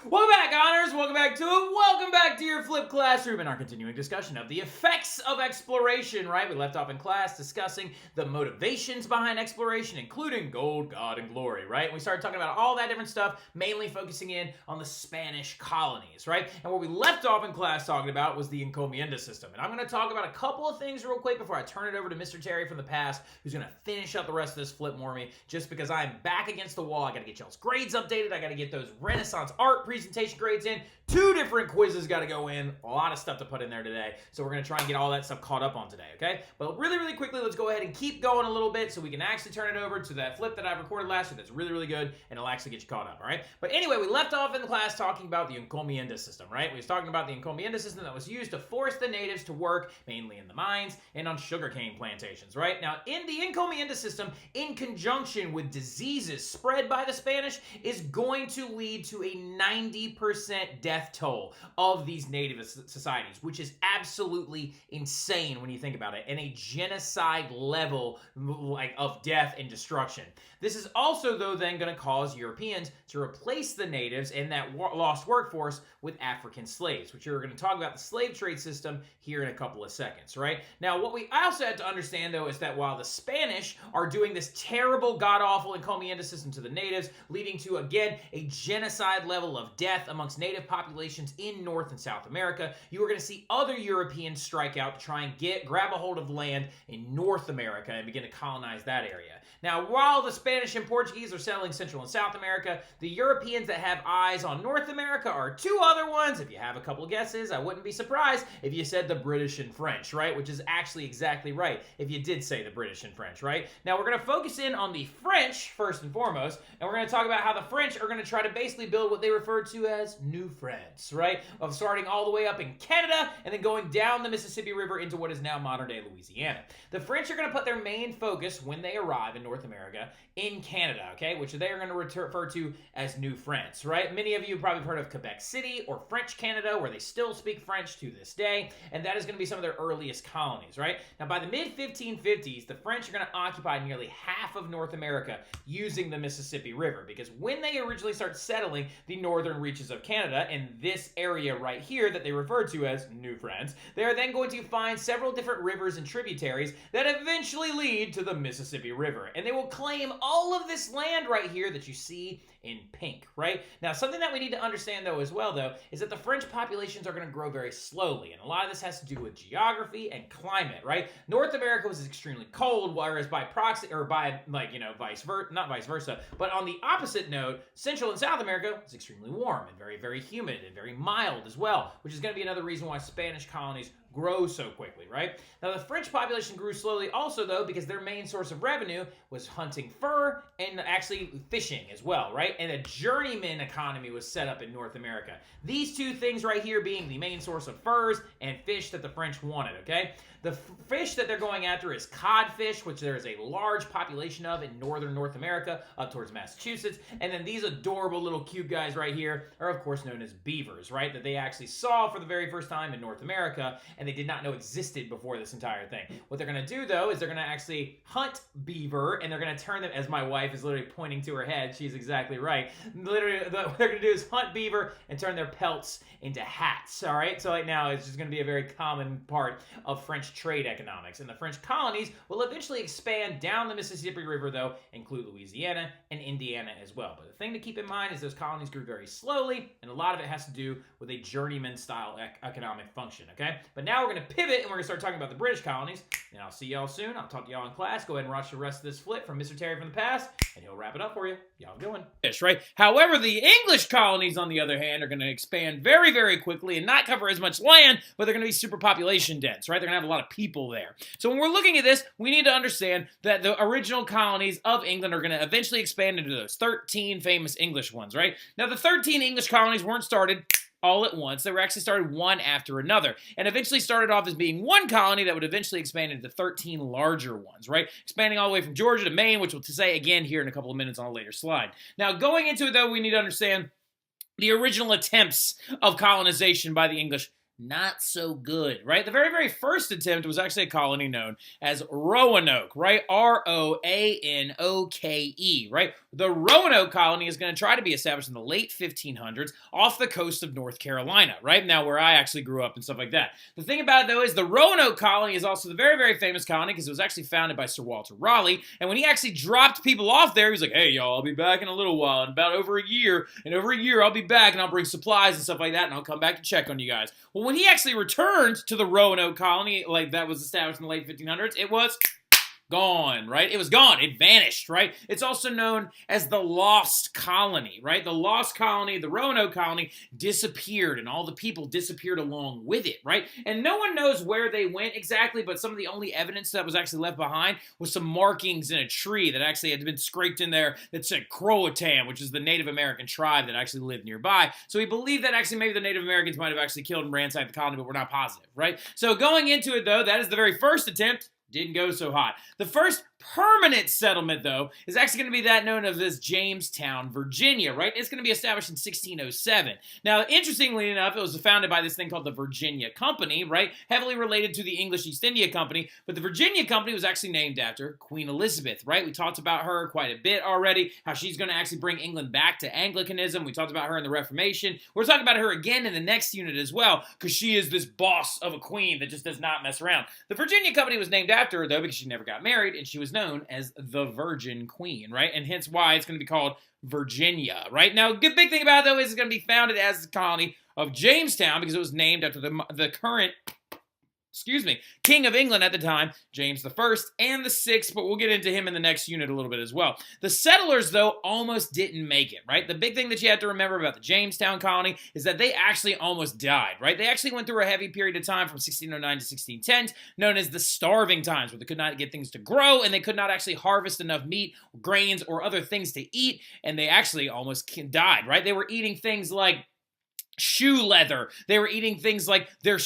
Welcome back, Honors! Welcome back to your flipped classroom and our continuing discussion of the effects of exploration, right? We left off in class discussing the motivations behind exploration, including gold, God, and glory, right? We started talking about all that different stuff, mainly focusing in on the Spanish colonies, right? And what we left off in class talking about was the encomienda system. And I'm going to talk about a couple of things real quick before I turn it over to Mr. Terry from the past, who's going to finish up the rest of this flip for me, just because I'm back against the wall. I got to get y'all's grades updated. I got to get those Renaissance art presentation grades in. 2 different quizzes got to go in. A lot of stuff to put in there today. So we're going to try and get all that stuff caught up on today, okay? But really quickly, let's go ahead and keep going a little bit so we can actually turn it over to that flip that I recorded last year that's really good, and it'll actually get you caught up, all right? But anyway, we left off in the class talking about the encomienda system, right? We was talking about the encomienda system that was used to force the natives to work mainly in the mines and on sugarcane plantations, right? Now, in the encomienda system, in conjunction with diseases spread by the Spanish, is going to lead to a 90% death toll of these native societies, which is absolutely insane when you think about it, and a genocide level of death and destruction. This is also, though, then going to cause Europeans to replace the natives and that lost workforce with African slaves, which we're going to talk about the slave trade system here in a couple of seconds, right? Now, what we also have to understand, though, is that while the Spanish are doing this terrible, god-awful encomienda system to the natives, leading to, again, a genocide level of death amongst native populations in North and South America, you are going to see other Europeans strike out to try and grab a hold of land in North America and begin to colonize that area. Now, while the Spanish and Portuguese are settling Central and South America, the Europeans that have eyes on North America are 2 other ones. If you have a couple guesses, I wouldn't be surprised if you said the British and French, right? Which is actually exactly right if you did say the British and French, right? Now, we're going to focus in on the French first and foremost, and we're going to talk about how the French are going to try to basically build what they refer to as New France, right? Of starting all the way up in Canada and then going down the Mississippi River into what is now modern-day Louisiana. The French are going to put their main focus when they arrive in North America in Canada, okay, which they are going to refer to as New France, right? Many of you have probably heard of Quebec City or French Canada, where they still speak French to this day, and that is going to be some of their earliest colonies, right? Now, by the mid-1550s, the French are going to occupy nearly half of North America using the Mississippi River, because when they originally start settling the northern reaches of Canada in this area right here that they refer to as New France, they are then going to find several different rivers and tributaries that eventually lead to the Mississippi River, and they will claim all of this land right here that you see in pink, right? Now, something that we need to understand, though, as well, though, is that the French populations are going to grow very slowly, and a lot of this has to do with geography and climate, right? North America was extremely cold, whereas by proxy, or by, vice versa, not vice versa, but on the opposite note, Central and South America was extremely warm and very humid and very mild as well, which is going to be another reason why Spanish colonies grow so quickly, right? Now, the French population grew slowly also, though, because their main source of revenue was hunting fur and actually fishing as well, right? And a journeyman economy was set up in North America. These 2 things right here being the main source of furs and fish that the French wanted, okay? The fish that they're going after is codfish, which there is a large population of in northern North America up towards Massachusetts. And then these adorable little cute guys right here are, of course, known as beavers, right? That they actually saw for the very first time in North America, and they did not know existed before this entire thing. What they're going to do, though, is they're going to actually hunt beaver, and they're going to turn them, as my wife is literally pointing to her head, she's exactly right. Literally, what they're going to do is hunt beaver and turn their pelts into hats, all right? So right now, it's just going to be a very common part of French trade economics. And the French colonies will eventually expand down the Mississippi River, though, include Louisiana and Indiana as well. But the thing to keep in mind is those colonies grew very slowly, and a lot of it has to do with a journeyman-style economic function, okay? But now we're going to pivot, and we're going to start talking about the British colonies, and I'll see y'all soon. I'll talk to y'all in class. Go ahead and watch the rest of this flip from Mr. Terry from the past, and he'll wrap it up for you. Y'all have a good one. Right? However, the English colonies, on the other hand, are going to expand very quickly and not cover as much land, but they're going to be super population dense, right? They're going to have a lot of people there. So when we're looking at this, we need to understand that the original colonies of England are going to eventually expand into those 13 famous English ones, right? Now, the 13 English colonies weren't started all at once. They were actually started one after another, and eventually started off as being one colony that would eventually expand into 13 larger ones, right? Expanding all the way from Georgia to Maine, which we'll say again here in a couple of minutes on a later slide. Now, going into it, though, we need to understand the original attempts of colonization by the English not so good, right? The very, very first attempt was actually a colony known as Roanoke, right? Roanoke, right? The Roanoke colony is going to try to be established in the late 1500s off the coast of North Carolina, right? Now, where I actually grew up and stuff like that. The thing about it, though, is the Roanoke colony is also the very, very famous colony because it was actually founded by Sir Walter Raleigh. And when he actually dropped people off there, he was like, hey, y'all, I'll be back in a little while, in about over a year. And over a year, I'll be back and I'll bring supplies and stuff like that, and I'll come back to check on you guys. Well, when he actually returned to the Roanoke colony, like that was established in the late 1500s, it was gone, right? It was gone. It vanished, right? It's also known as the Lost Colony, right? The Lost Colony, the Roanoke colony, disappeared, and all the people disappeared along with it, right? And no one knows where they went exactly, but some of the only evidence that was actually left behind was some markings in a tree that actually had been scraped in there that said Croatan, which is the Native American tribe that actually lived nearby. So we believe that actually maybe the Native Americans might have actually killed and ransacked the colony, but we're not positive, right? So going into it, though, that is the very first attempt. Didn't go so hot. The first permanent settlement, though, is actually going to be that known as Jamestown, Virginia, right? It's going to be established in 1607. Now, interestingly enough, it was founded by this thing called the Virginia Company, right? Heavily related to the English East India Company, but the Virginia Company was actually named after Queen Elizabeth, right? We talked about her quite a bit already, how she's going to actually bring England back to Anglicanism. We talked about her in the Reformation. We're talking about her again in the next unit as well, because she is this boss of a queen that just does not mess around. The Virginia Company was named after her, though, because she never got married, and she was known as the Virgin Queen, right? And hence why it's going to be called Virginia, right? Now, the big thing about it, though, is it's going to be founded as the colony of Jamestown because it was named after the current King of England at the time, James I and the VI, but we'll get into him in the next unit a little bit as well. The settlers, though, almost didn't make it, right? The big thing that you have to remember about the Jamestown colony is that they actually almost died, right? They actually went through a heavy period of time from 1609 to 1610, known as the starving times, where they could not get things to grow, and they could not actually harvest enough meat, grains, or other things to eat, and they actually almost died, right? They were eating things like shoe leather. They were eating things like their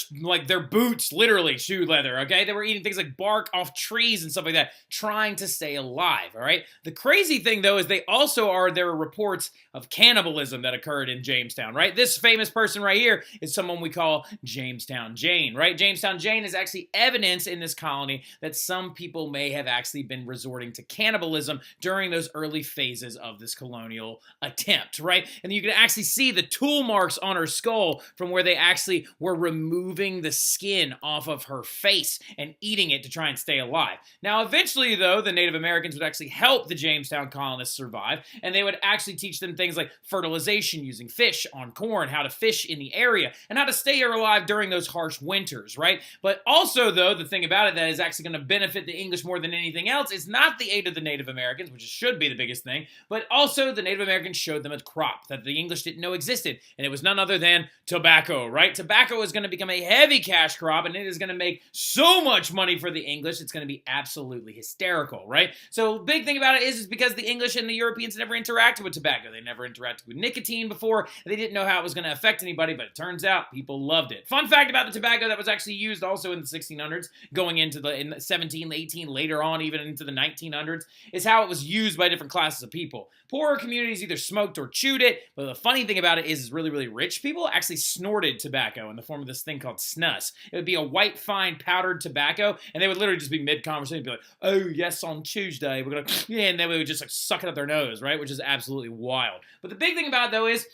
boots, literally shoe leather, okay? They were eating things like bark off trees and stuff like that, trying to stay alive, all right? The crazy thing, though, is there are reports of cannibalism that occurred in Jamestown, right? This famous person right here is someone we call Jamestown Jane, right? Jamestown Jane is actually evidence in this colony that some people may have actually been resorting to cannibalism during those early phases of this colonial attempt, right? And you can actually see the tool marks on her skull from where they actually were removing the skin off of her face and eating it to try and stay alive. Now, eventually, though, the Native Americans would actually help the Jamestown colonists survive, and they would actually teach them things like fertilization using fish on corn, how to fish in the area, and how to stay alive during those harsh winters, right? But also, though, the thing about it that is actually going to benefit the English more than anything else is not the aid of the Native Americans, which should be the biggest thing, but also the Native Americans showed them a crop that the English didn't know existed, and it was none other than tobacco, right? Tobacco is going to become a heavy cash crop, and it is going to make so much money for the English, it's going to be absolutely hysterical, right? So the big thing about it is because the English and the Europeans never interacted with tobacco. They never interacted with nicotine before. They didn't know how it was going to affect anybody, but it turns out people loved it. Fun fact about the tobacco that was actually used also in the 1600s, going into in 17, 18, later on even into the 1900s, is how it was used by different classes of people. Poorer communities either smoked or chewed it, but the funny thing about it is really, really rich people actually snorted tobacco in the form of this thing called snus. It would be a white, fine, powdered tobacco, and they would literally just be mid-conversation and be like, oh, yes, on Tuesday, we're going to, yeah, and they would just like suck it up their nose, right, which is absolutely wild. But the big thing about it, though, is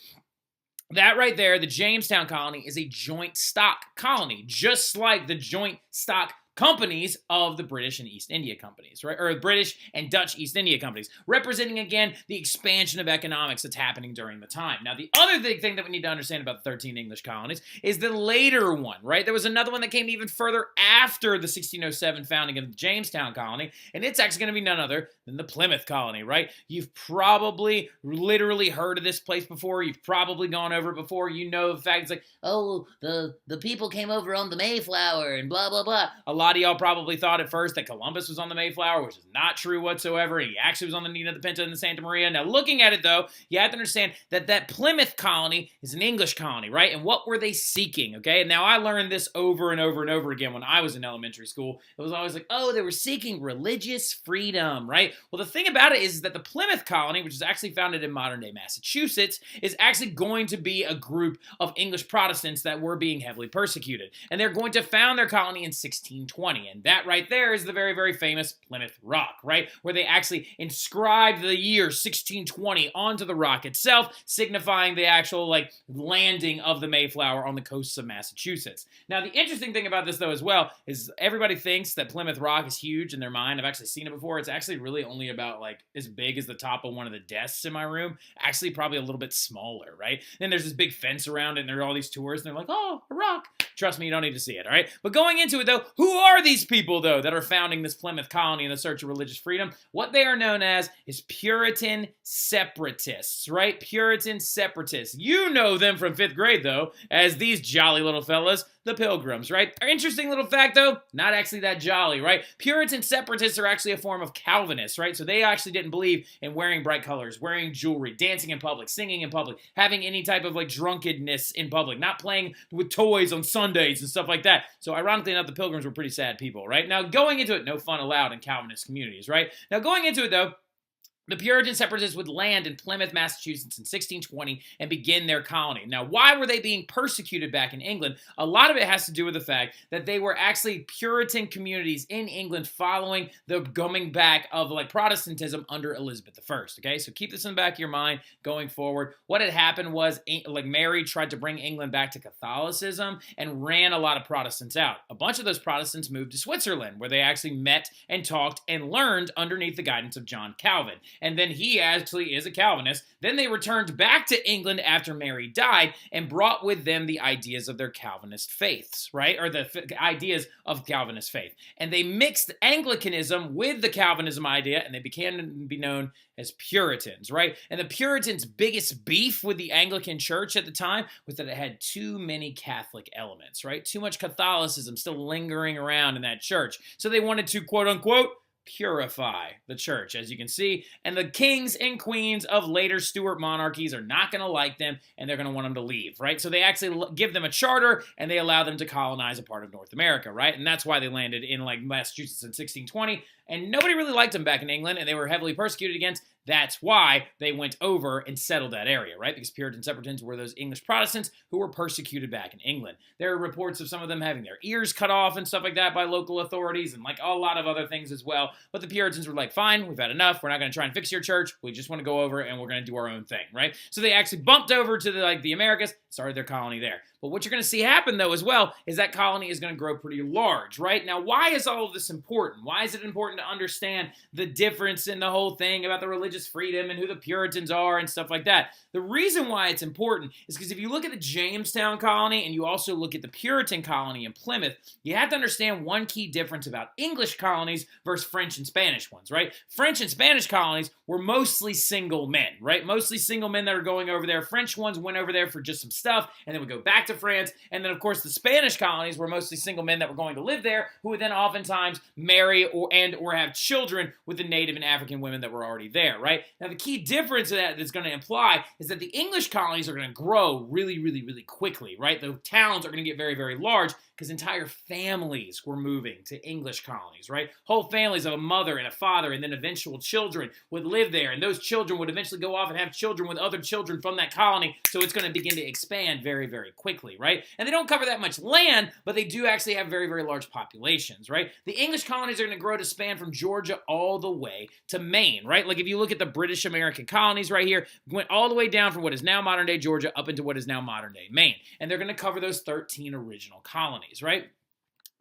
that right there, the Jamestown colony is a joint stock colony, just like the joint stock companies of the British and East India Companies, right? Or British and Dutch East India Companies, representing, again, the expansion of economics that's happening during the time. Now, the other big thing that we need to understand about the 13 English colonies is the later one, right? There was another one that came even further after the 1607 founding of the Jamestown colony, and it's actually going to be none other than the Plymouth colony, right? You've probably literally heard of this place before. You've probably gone over it before. You know the fact it's like, oh, the people came over on the Mayflower and blah, blah, blah. A lot lot of y'all probably thought at first that Columbus was on the Mayflower, which is not true whatsoever. He actually was on the Nina, the Pinta, and the Santa Maria. Now, looking at it, though, you have to understand that Plymouth colony is an English colony, right? And what were they seeking, okay? Now, I learned this over and over and over again when I was in elementary school. It was always like, oh, they were seeking religious freedom, right? Well, the thing about it is that the Plymouth colony, which is actually founded in modern-day Massachusetts, is actually going to be a group of English Protestants that were being heavily persecuted. And they're going to found their colony in 1620. And that right there is the very, very famous Plymouth Rock, right? Where they actually inscribed the year 1620 onto the rock itself, signifying the actual, like, landing of the Mayflower on the coasts of Massachusetts. Now, the interesting thing about this, though, as well, is everybody thinks that Plymouth Rock is huge in their mind. I've actually seen it before. It's actually really only about, like, as big as the top of one of the desks in my room. Actually, probably a little bit smaller, right? Then there's this big fence around it, and there are all these tourists, and they're like, oh, a rock. Trust me, you don't need to see it, all right? But going into it, though, who are these people, though, that are founding this Plymouth colony in the search of religious freedom? What they are known as is Puritan separatists, right? Puritan separatists. You know them from 5th grade, though, as these jolly little fellas, the Pilgrims, right? Interesting little fact, though, not actually that jolly, right? Puritan separatists are actually a form of Calvinists, right? So they actually didn't believe in wearing bright colors, wearing jewelry, dancing in public, singing in public, having any type of, like, drunkenness in public, not playing with toys on Sundays and stuff like that. So ironically enough, the Pilgrims were pretty sad people, right? Now, going into it, no fun allowed in Calvinist communities, right? Now, going into it, though, the Puritan separatists would land in Plymouth, Massachusetts in 1620 and begin their colony. Now, why were they being persecuted back in England? A lot of it has to do with the fact that they were actually Puritan communities in England following the coming back of, like, Protestantism under Elizabeth I, okay? So keep this in the back of your mind going forward. What had happened was, like, Mary tried to bring England back to Catholicism and ran a lot of Protestants out. A bunch of those Protestants moved to Switzerland, where they actually met and talked and learned underneath the guidance of John Calvin. And then he actually is a Calvinist. Then they returned back to England after Mary died and brought with them the ideas of their Calvinist faiths, right? Or the ideas of Calvinist faith. And they mixed Anglicanism with the Calvinism idea, and they began to be known as Puritans, right? And the Puritans' biggest beef with the Anglican Church at the time was that it had too many Catholic elements, right? Too much Catholicism still lingering around in that church. So they wanted to, quote unquote, purify the church, as you can see. And the kings and queens of later Stuart monarchies are not going to like them, and they're going to want them to leave, right? So they actually give them a charter, and they allow them to colonize a part of North America, right? And that's why they landed in, like, Massachusetts in 1620, and nobody really liked them back in England, and they were heavily persecuted against. That's why they went over and settled that area, right? Because Puritan separatists were those English Protestants who were persecuted back in England. There are reports of some of them having their ears cut off and stuff like that by local authorities, and, like, a lot of other things as well. But the Puritans were like, fine, we've had enough. We're not going to try and fix your church. We just want to go over and we're going to do our own thing, right? So they actually bumped over to the Americas, started their colony there. But what you're going to see happen, though, as well, is that colony is going to grow pretty large, right? Now, why is all of this important? Why is it important to understand the difference in the whole thing about the religious freedom and who the Puritans are and stuff like that? The reason why it's important is because if you look at the Jamestown colony and you also look at the Puritan colony in Plymouth, you have to understand one key difference about English colonies versus French and Spanish ones, right? French and Spanish colonies were mostly single men, right? Mostly single men that are going over there. French ones went over there for just some stuff and then would go back to France. And then, of course, the Spanish colonies were mostly single men that were going to live there who would then oftentimes marry or have children with the native and African women that were already there, right? Now, the key difference that's going to imply is that the English colonies are going to grow really, really, really quickly, right? The towns are going to get very, very large because entire families were moving to English colonies, right? Whole families of a mother and a father and then eventual children would live there, and those children would eventually go off and have children with other children from that colony, so it's going to begin to expand very, very quickly, right? And they don't cover that much land, but they do actually have very, very large populations, right? The English colonies are going to grow to span from Georgia all the way to Maine, right? Like if you look at the British American colonies right here, went all the way down from what is now modern-day Georgia up into what is now modern-day Maine, and they're going to cover those 13 original colonies, right?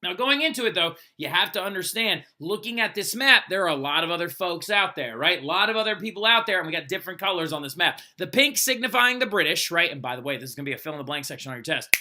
Now, going into it, though, you have to understand, looking at this map, there are a lot of other folks out there, right? A lot of other people out there, and we got different colors on this map. The pink signifying the British, right? And by the way, this is going to be a fill-in-the-blank section on your test.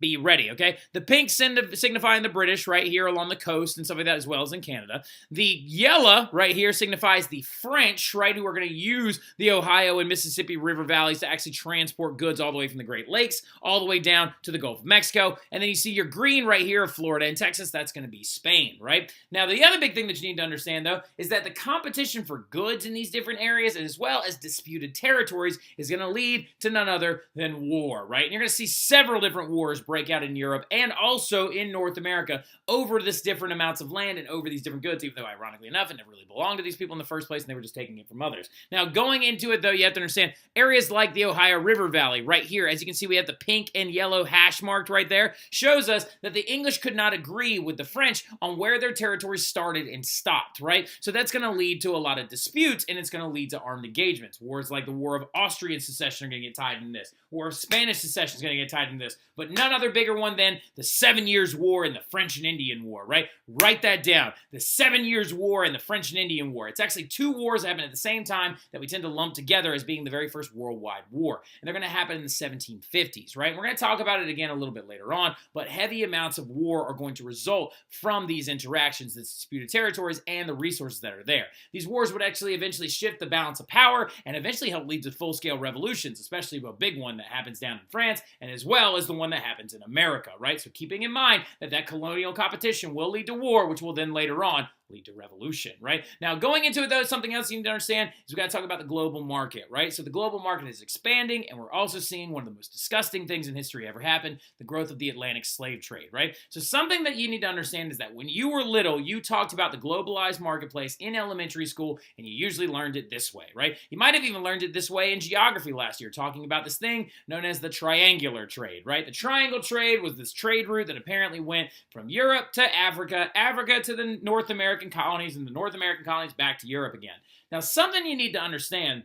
Be ready, okay? The pink signifying the British right here along the coast and stuff like that, as well as in Canada. The yellow right here signifies the French, right, who are going to use the Ohio and Mississippi River valleys to actually transport goods all the way from the Great Lakes all the way down to the Gulf of Mexico. And then you see your green right here of Florida and Texas. That's going to be Spain, right? Now, the other big thing that you need to understand, though, is that the competition for goods in these different areas, as well as disputed territories, is going to lead to none other than war, right? And you're going to see several different wars break out in Europe and also in North America over this different amounts of land and over these different goods, even though, ironically enough, it never really belonged to these people in the first place and they were just taking it from others. Now, going into it, though, you have to understand areas like the Ohio River Valley right here, as you can see, we have the pink and yellow hash marked right there, shows us that the English could not agree with the French on where their territories started and stopped, right? So that's going to lead to a lot of disputes and it's going to lead to armed engagements. Wars like the War of Austrian Secession are going to get tied in this. War of Spanish Secession is going to get tied in this. But none other bigger one than the 7 Years' War and the French and Indian War, right? Write that down. The 7 Years' War and the French and Indian War. It's actually two wars that happen at the same time that we tend to lump together as being the very first worldwide war. And they're going to happen in the 1750s, right? We're going to talk about it again a little bit later on, but heavy amounts of war are going to result from these interactions, the disputed territories, and the resources that are there. These wars would actually eventually shift the balance of power and eventually help lead to full-scale revolutions, especially a big one that happens down in France, and as well as the one that happens in America, right? So keeping in mind that colonial competition will lead to war, which will then later on lead to revolution, right? Now, going into it, though, something else you need to understand is we've got to talk about the global market, right? So the global market is expanding, and we're also seeing one of the most disgusting things in history ever happen, the growth of the Atlantic slave trade, right? So something that you need to understand is that when you were little, you talked about the globalized marketplace in elementary school, and you usually learned it this way, right? You might have even learned it this way in geography last year, talking about this thing known as the triangular trade, right? The triangle trade was this trade route that apparently went from Europe to Africa, Africa to the North American colonies, and the North American colonies back to Europe again. Now, something you need to understand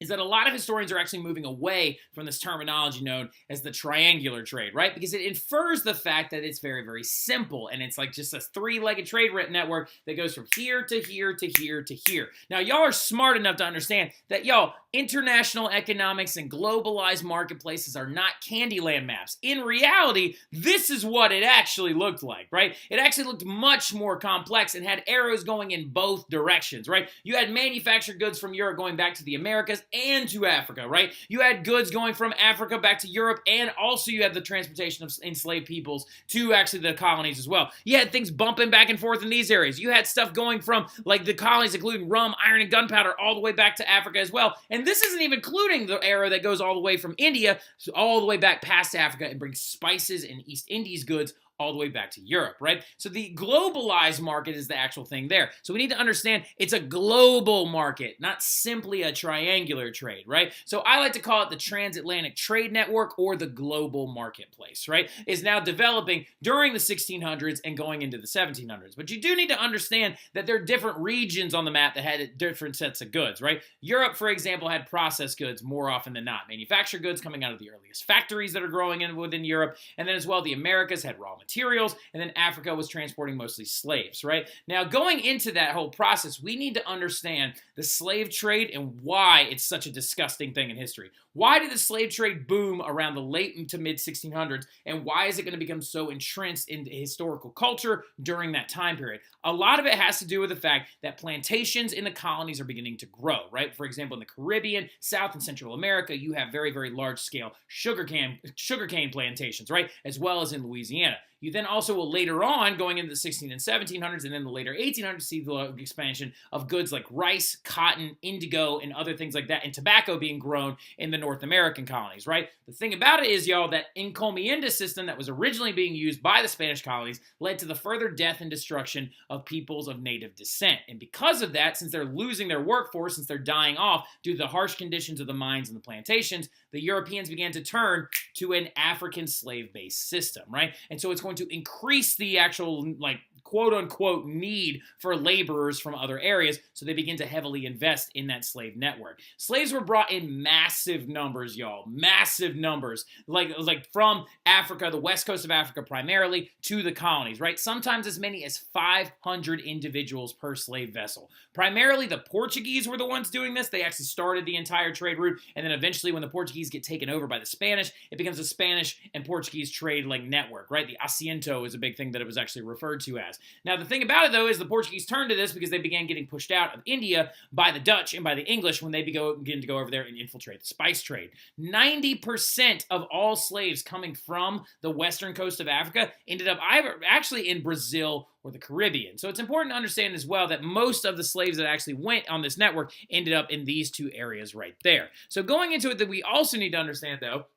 is that a lot of historians are actually moving away from this terminology known as the triangular trade, right? Because it infers the fact that it's very, very simple, and it's like just a three-legged trade network that goes from here to here to here to here. Now, y'all are smart enough to understand that, y'all, international economics and globalized marketplaces are not Candyland maps. In reality, this is what it actually looked like, right? It actually looked much more complex and had arrows going in both directions, right? You had manufactured goods from Europe going back to the Americas and to Africa, right? You had goods going from Africa back to Europe, and also you had the transportation of enslaved peoples to actually the colonies as well. You had things bumping back and forth in these areas. You had stuff going from, like, the colonies, including rum, iron, and gunpowder, all the way back to Africa as well. And this isn't even including the era that goes all the way from India, all the way back past Africa and brings spices and East Indies goods all the way back to Europe, right? So the globalized market is the actual thing there. So we need to understand it's a global market, not simply a triangular trade, right? So I like to call it the transatlantic trade network, or the global marketplace, right? Is now developing during the 1600s and going into the 1700s. But you do need to understand that there are different regions on the map that had different sets of goods, right? Europe, for example, had processed goods more often than not. Manufactured goods coming out of the earliest factories that are growing within Europe. And then as well, the Americas had raw materials, and then Africa was transporting mostly slaves, right? Now, going into that whole process, we need to understand the slave trade and why it's such a disgusting thing in history. Why did the slave trade boom around the late to mid 1600s, and why is it going to become so entrenched into historical culture during that time period? A lot of it has to do with the fact that plantations in the colonies are beginning to grow, right? For example, in the Caribbean, South and Central America, you have very, very large-scale sugarcane plantations, right? As well as in Louisiana. You then also will later on, going into the 16 and 1700s and then the later 1800s, see the expansion of goods like rice, cotton, indigo, and other things like that, and tobacco being grown in the North American colonies, right? The thing about it is, y'all, that encomienda system that was originally being used by the Spanish colonies led to the further death and destruction of peoples of native descent. And because of that, since they're losing their workforce, since they're dying off due to the harsh conditions of the mines and the plantations, the Europeans began to turn to an African slave-based system, right? And so it's going to increase the actual, like, quote-unquote need for laborers from other areas, so they begin to heavily invest in that slave network. Slaves were brought in massive numbers, y'all. Massive numbers. Like from Africa, the west coast of Africa primarily, to the colonies, right? Sometimes as many as 500 individuals per slave vessel. Primarily, the Portuguese were the ones doing this. They actually started the entire trade route, and then eventually when the Portuguese Portuguese get taken over by the Spanish, it becomes a Spanish and Portuguese trade like network, right? The asiento is a big thing that it was actually referred to as. Now, the thing about it, though, is the Portuguese turned to this because they began getting pushed out of India by the Dutch and by the English when they began to go over there and infiltrate the spice trade. 90% of all slaves coming from the western coast of Africa ended up actually in Brazil or the Caribbean. So it's important to understand as well that most of the slaves that actually went on this network ended up in these two areas right there. So going into it, that we also need to understand, though,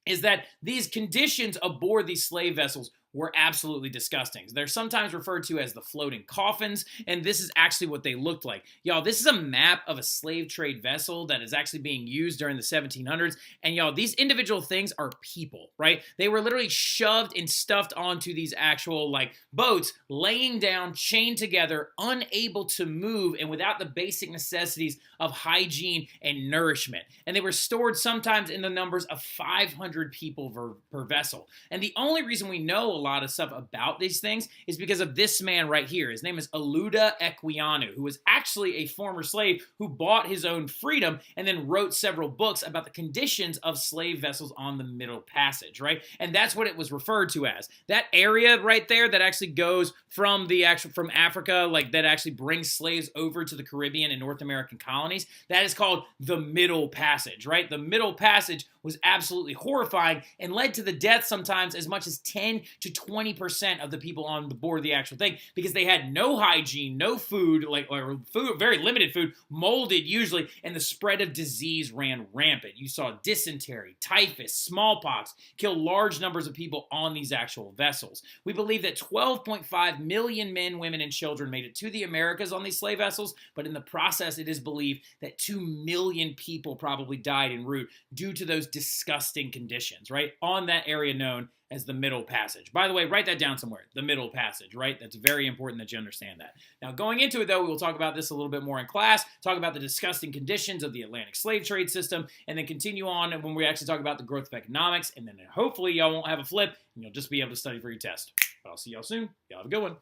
is that these conditions aboard these slave vessels were absolutely disgusting. They're sometimes referred to as the floating coffins, and this is actually what they looked like. Y'all, this is a map of a slave trade vessel that is actually being used during the 1700s, and y'all, these individual things are people, right? They were literally shoved and stuffed onto these actual, like, boats, laying down, chained together, unable to move, and without the basic necessities of hygiene and nourishment. And they were stored sometimes in the numbers of 500 people per vessel. And the only reason we know a lot of stuff about these things is because of this man right here. His name is Aluda Equiano, who was actually a former slave who bought his own freedom and then wrote several books about the conditions of slave vessels on the Middle Passage, right? And that's what it was referred to as. That area right there that actually goes from Africa, like that actually brings slaves over to the Caribbean and North American colonies, that is called the Middle Passage, right? The Middle Passage was absolutely horrifying and led to the death sometimes as much as 10 to 20% of the people on the board of the actual thing, because they had no hygiene, no food, or food, very limited food, molded usually, and the spread of disease ran rampant. You saw dysentery, typhus, smallpox kill large numbers of people on these actual vessels. We believe that 12.5 million men, women, and children made it to the Americas on these slave vessels, but in the process, it is believed that 2 million people probably died en route due to those disgusting conditions, right? On that area known as the Middle Passage. By the way, write that down somewhere. The Middle Passage, right? That's very important that you understand that. Now, going into it, though, we will talk about this a little bit more in class, talk about the disgusting conditions of the Atlantic slave trade system, and then continue on when we actually talk about the growth of economics, and then hopefully y'all won't have a flip, and you'll just be able to study for your test. But I'll see y'all soon. Y'all have a good one.